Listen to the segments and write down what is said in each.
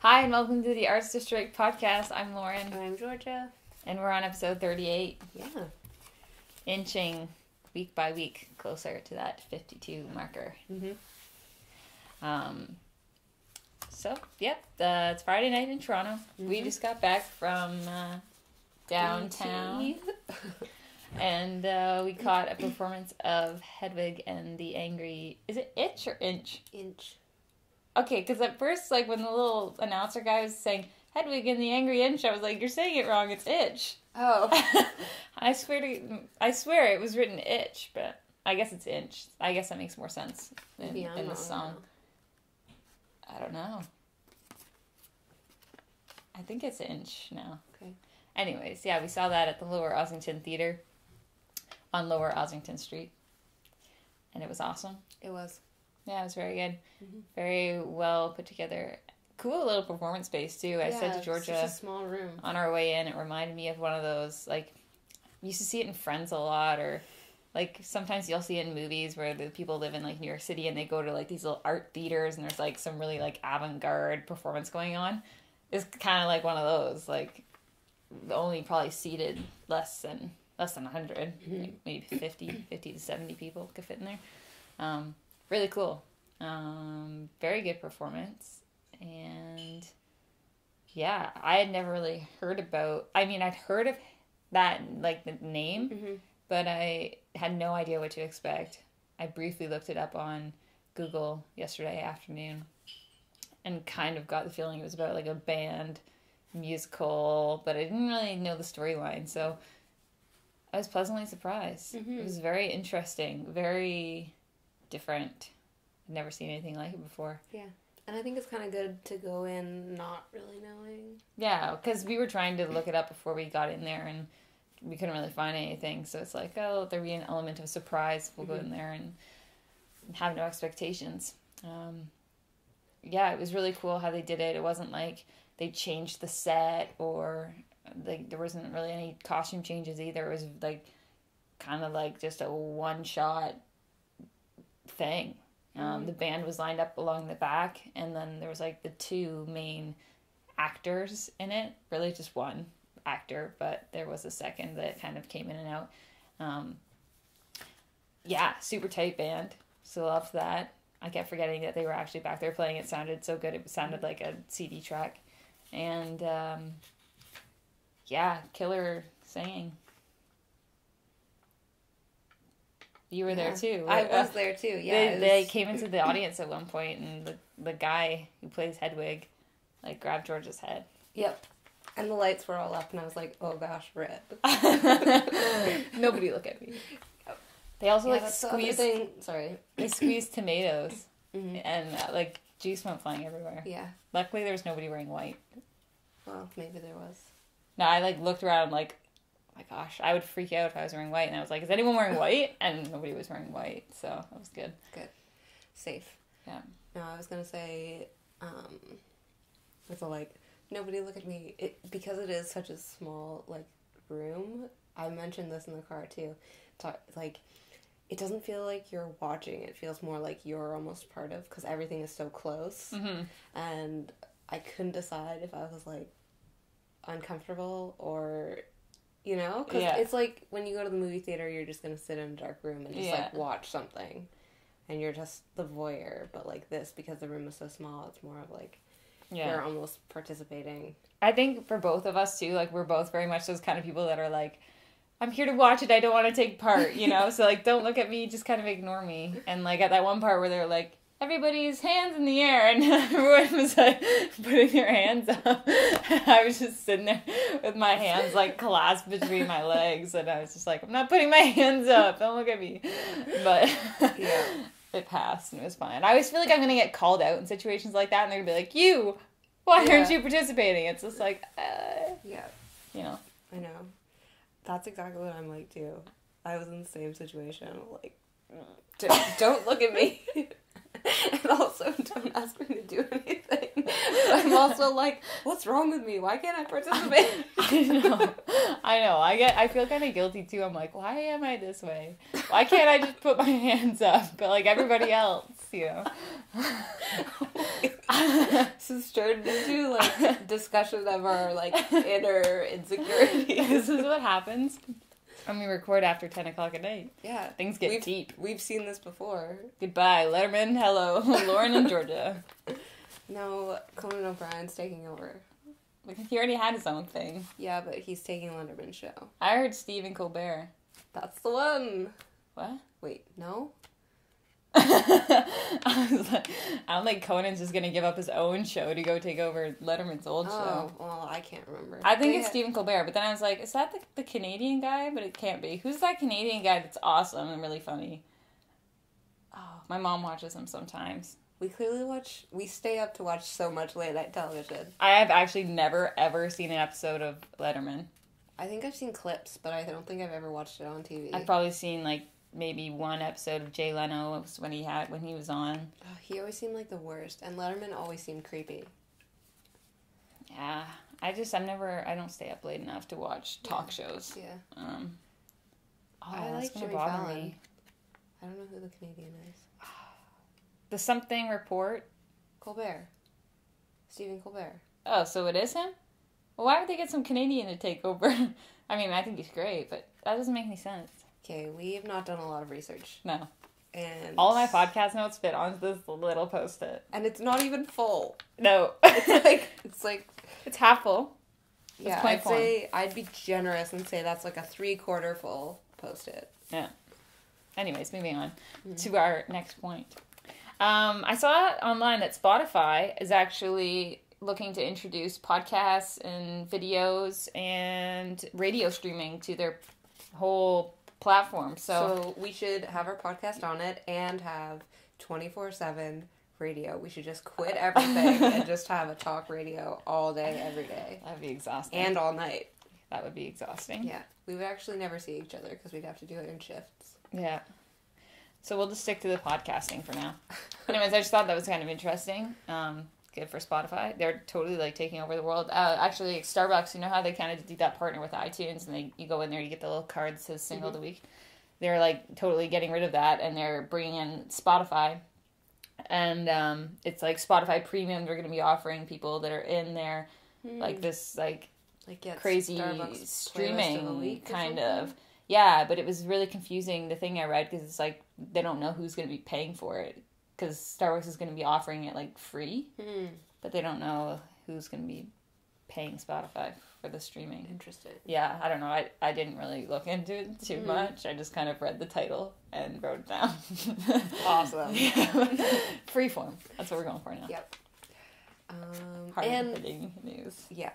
Hi, and welcome to the Arts District podcast. I'm Lauren. And I'm Georgia. And we're on episode 38. Yeah. Inching week by week closer to that 52 marker. Mm-hmm. It's Friday night in Toronto. Mm-hmm. We just got back from downtown. And we caught a performance of Hedwig and the Angry... Is it Itch or Inch? Inch. Okay, because at first, like, when the little announcer guy was saying Hedwig and the Angry Inch, I was like, you're saying it wrong, it's Itch. Oh. I swear it was written Itch, but I guess it's Inch. I guess that makes more sense in the song. I don't know. I think it's Inch now. Okay. Anyways, yeah, we saw that at the Lower Ossington Theatre on Lower Ossington Street. And it was awesome. It was. Yeah, it was very good. Mm-hmm. Very well put together. Cool little performance space, too. I said to Georgia, it's such a small room. On our way in, it reminded me of one of those, like, you used to see it in Friends a lot, or, like, sometimes you'll see it in movies where the people live in, like, New York City and they go to, like, these little art theaters and there's, like, some really, like, avant-garde performance going on. It's kind of like one of those, like, only probably seated less than 100, mm-hmm. like maybe 50 to 70 people could fit in there. Really cool. Very good performance. And yeah, I had never really heard about, I'd heard of that, like, the name, mm-hmm. but I had no idea what to expect. I briefly looked it up on Google yesterday afternoon and kind of got the feeling it was about, like, a band musical, but I didn't really know the storyline, so I was pleasantly surprised. Mm-hmm. It was very interesting, very different. I'd never seen anything like it before. Yeah. And I think it's kind of good to go in not really knowing. Yeah, because we were trying to look it up before we got in there, and we couldn't really find anything. So it's like, oh, there'll be an element of surprise. We'll mm-hmm. go in there and have no expectations. Yeah, it was really cool how they did it. It wasn't like they changed the set or like there wasn't really any costume changes either. It was like kind of like just a one-shot thing. The band was lined up along the back, and then there was like the two main actors in it. Really just one actor, but there was a second that kind of came in and out. Yeah, super tight band. So loved that. I kept forgetting that they were actually back there playing. It sounded so good. It sounded like a CD track. And yeah, killer singing. You were there too. I was there too, yeah. They came into the audience at one point, and the guy who plays Hedwig, like, grabbed George's head. Yep. And the lights were all up, and I was like, oh gosh, red. Nobody look at me. They also, squeezed... They squeezed tomatoes, mm-hmm. and, juice went flying everywhere. Yeah. Luckily, there was nobody wearing white. Well, maybe there was. No, I, looked around, my gosh, I would freak out if I was wearing white. And I was like, is anyone wearing white? And nobody was wearing white. So that was good. Good. Safe. Yeah. No, I was going to say, with the, nobody look at me. Because it is such a small, room, I mentioned this in the car, too. It doesn't feel like you're watching. It feels more like you're almost part of, because everything is so close. Mm-hmm. And I couldn't decide if I was, uncomfortable or... You know? Because it's like when you go to the movie theater, you're just going to sit in a dark room and just, watch something. And you're just the voyeur. But, this, because the room is so small, it's more of, you're almost participating. I think for both of us, too, we're both very much those kind of people that are I'm here to watch it, I don't want to take part, you know? So, don't look at me, just kind of ignore me. And, at that one part where they're everybody's hands in the air, and everyone was putting their hands up. I was just sitting there with my hands clasped between my legs, and I was just I'm not putting my hands up, don't look at me. But yeah, it passed and it was fine. I always feel like I'm gonna get called out in situations like that, and they're gonna be you, why aren't you participating? It's just yeah, you know. I know. That's exactly what I'm like too. I was in the same situation. Don't look at me. And also, don't ask me to do anything. But I'm also what's wrong with me? Why can't I participate? I know. I feel kind of guilty, too. I'm why am I this way? Why can't I just put my hands up? But, everybody else, you know. This has turned into, like, discussion of our, like, inner insecurities. This is what happens when we record after 10 o'clock at night. Yeah. Things get deep. We've seen this before. Goodbye, Letterman. Hello, Lauren in Georgia. No, Conan O'Brien's taking over. He already had his own thing. Yeah, but he's taking Letterman's show. I heard Stephen Colbert. That's the one. What? Wait, no? I was like, I don't think Conan's just gonna give up his own show to go take over Letterman's old show. Oh, well, I can't remember. I think it's Stephen Colbert, but then I was like, is that the Canadian guy? But it can't be. Who's that Canadian guy that's awesome and really funny? Oh, my mom watches him sometimes. We stay up to watch so much late night television. I have actually never, ever seen an episode of Letterman. I think I've seen clips, but I don't think I've ever watched it on TV. I've probably seen, like, maybe one episode of Jay Leno when he was on. Oh, he always seemed like the worst, and Letterman always seemed creepy. Yeah, I don't stay up late enough to watch talk shows. Yeah. I like Jimmy Fallon. I don't know who the Canadian is. The Something Report. Colbert. Stephen Colbert. Oh, so it is him? Well, why would they get some Canadian to take over? I mean, I think he's great, but that doesn't make any sense. Okay, we have not done a lot of research. No. And all of my podcast notes fit onto this little Post-it. And it's not even full. No. It's half full. Yeah, I'd be generous and say that's like a 3/4 full Post-it. Yeah. Anyways, moving on to our next point. I saw online that Spotify is actually looking to introduce podcasts and videos and radio streaming to their whole platform. So we should have our podcast on it and have 24/7 radio. We should just quit everything and just have a talk radio all day, every day. That'd be exhausting. And all night. That would be exhausting. Yeah. We would actually never see each other because we'd have to do it in shifts. Yeah. So we'll just stick to the podcasting for now. Anyways, I just thought that was kind of interesting. Good for Spotify. They're totally like taking over the world. Actually, Starbucks, you know how they kind of do that partner with iTunes, and you go in there, you get the little card that says single of the week. They're like totally getting rid of that, and they're bringing in Spotify, and it's like Spotify Premium. They're going to be offering people that are in there like this crazy Starbucks streaming kind of. Yeah, but it was really confusing, the thing I read, because it's like they don't know who's going to be paying for it. Because Starbucks is going to be offering it, like, free. But they don't know who's going to be paying Spotify for the streaming. Interesting. Yeah, I don't know. I didn't really look into it too much. I just kind of read the title and wrote it down. Awesome. Freeform. That's what we're going for now. Yep. Hard-hitting news. Yeah.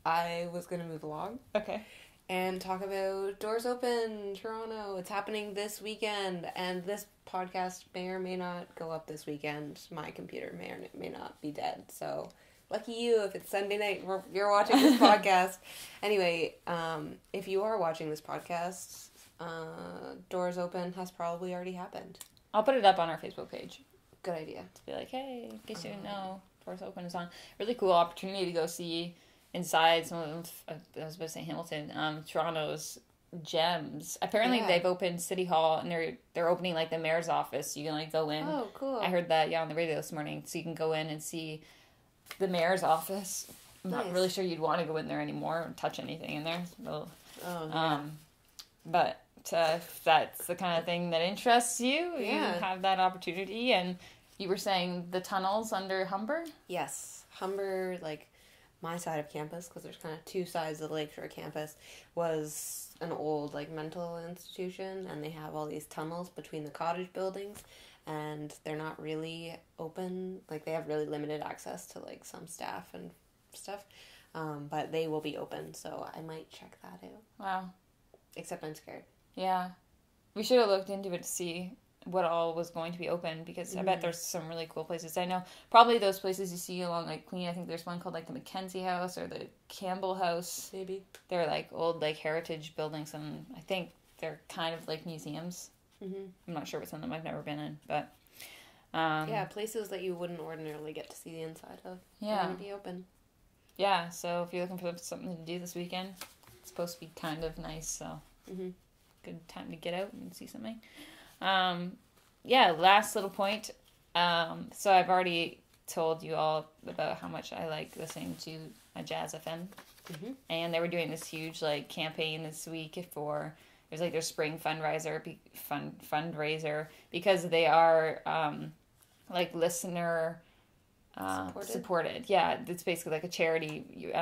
I was going to move along. Okay. And talk about Doors Open, Toronto. It's happening this weekend, and this podcast may or may not go up this weekend. My computer may or may not be dead, so lucky you if it's Sunday night you're watching this podcast. Anyway, if you are watching this podcast, Doors Open has probably already happened. I'll put it up on our Facebook page. Good idea. To be like, hey, in case you didn't know, Doors Open is on. Really cool opportunity to go see inside some of, I was about to say Hamilton, Toronto's gems. Apparently they've opened City Hall, and they're opening like the mayor's office. You can like go in. Oh, cool. I heard that on the radio this morning. So you can go in and see the mayor's office. I'm not really sure you'd want to go in there anymore or touch anything in there. But if that's the kind of thing that interests you, you have that opportunity. And you were saying the tunnels under Humber? Yes. Humber, like my side of campus, because there's kind of two sides of the Lakeshore campus, was an old like mental institution, and they have all these tunnels between the cottage buildings, and they're not really open. Like they have really limited access to like some staff and stuff, but they will be open, so I might check that out. Wow. Except I'm scared. Yeah. We should have looked into it to see what all was going to be open, because I bet there's some really cool places. I know probably those places you see along like Queen. I think there's one called like the Mackenzie House or the Campbell House. Maybe. They're like old like heritage buildings, and I think they're kind of like museums. I'm not sure what's in them. I've never been in, but places that you wouldn't ordinarily get to see the inside of. Yeah. Are going to be open. Yeah, so if you're looking for something to do this weekend, it's supposed to be kind of nice, so good time to get out and see something. Last little point. So I've already told you all about how much I like listening to a Jazz FM. Mm-hmm. And they were doing this huge like campaign this week for, it was like their spring fundraiser because they are like listener supported. Yeah, it's basically like a charity.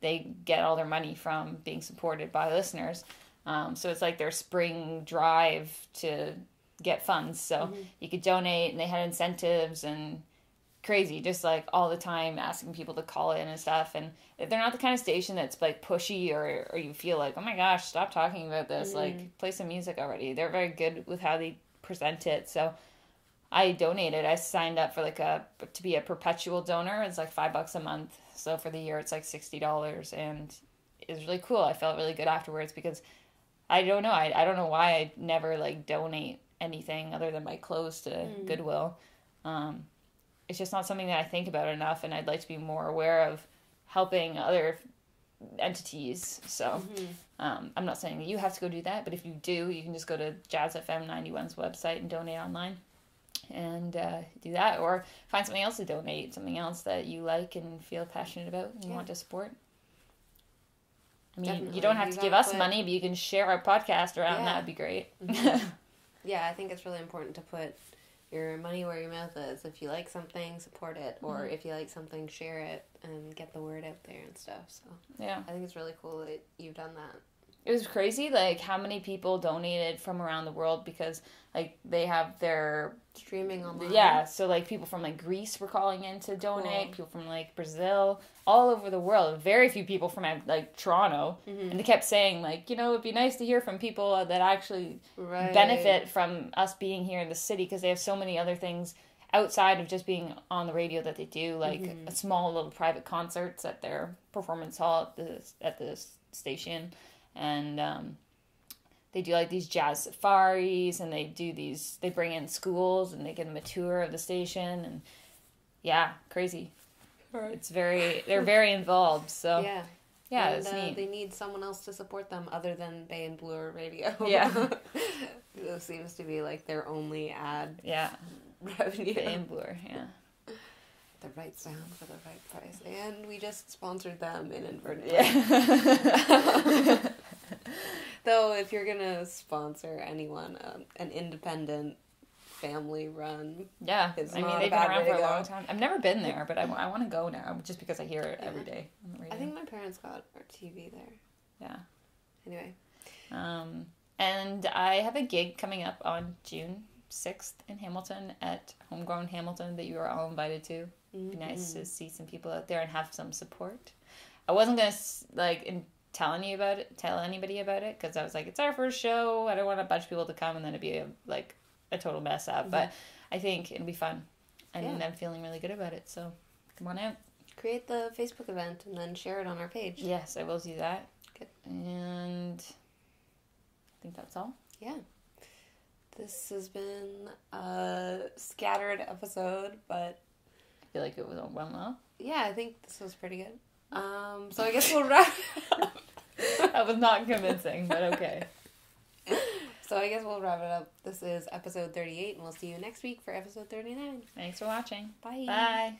They get all their money from being supported by listeners. So it's like their spring drive to get funds. So you could donate, and they had incentives and crazy, just like all the time asking people to call in and stuff. And they're not the kind of station that's like pushy or you feel like, oh my gosh, stop talking about this. Like, play some music already. They're very good with how they present it. So I donated. I signed up for to be a perpetual donor. It's like $5 a month. So for the year, it's like $60, and it was really cool. I felt really good afterwards because I don't know. I don't know why I never like donate anything other than my clothes to Goodwill. It's just not something that I think about enough, and I'd like to be more aware of helping other entities. So I'm not saying that you have to go do that, but if you do, you can just go to Jazz FM 91's website and donate online. And do that, or find something else to donate, something else that you like and feel passionate about and want to support. I mean, definitely. You don't have to give us money, but you can share our podcast around. Yeah. That would be great. Yeah, I think it's really important to put your money where your mouth is. If you like something, support it, or if you like something, share it and get the word out there and stuff. So yeah, I think it's really cool that you've done that. It was crazy, like, how many people donated from around the world because, like, they have their... streaming online. Yeah, so, like, people from, like, Greece were calling in to donate, people from, like, Brazil, all over the world. Very few people from, like, Toronto. And they kept saying, like, you know, it'd be nice to hear from people that actually benefit from us being here in the city because they have so many other things outside of just being on the radio that they do, like a small little private concerts at their performance hall at the station. And they do like these jazz safaris, and they bring in schools and they give them a tour of the station, and yeah, crazy. Right. They're very involved. So yeah, and, it's neat. They need someone else to support them other than Bay and Blue Radio. Yeah, this seems to be like their only ad. Yeah, revenue. Bay and Blue, yeah. The right sound for the right price, and we just sponsored them inadvertently. Yeah. Though, if you're gonna sponsor anyone, an independent, family-run, they've been around for a long time. I've never been there, but I want to go now just because I hear it every day on the radio. I think my parents got our TV there. Yeah. Anyway. And I have a gig coming up on June 6th in Hamilton at Homegrown Hamilton that you are all invited to. It'd be nice to see some people out there and have some support. I wasn't gonna tell anybody about it because I was like, it's our first show. I don't want a bunch of people to come and then it'd be a total mess up. But I think it'll be fun, and I'm feeling really good about it. So come on out. Create the Facebook event and then share it on our page. Yes, I will do that. Good. And I think that's all. Yeah. This has been a scattered episode, but I feel like it went well. Yeah, I think this was pretty good. So I guess we'll wrap it up. That was not convincing, but okay. So I guess we'll wrap it up. This is episode 38, and we'll see you next week for episode 39. Thanks for watching. Bye. Bye.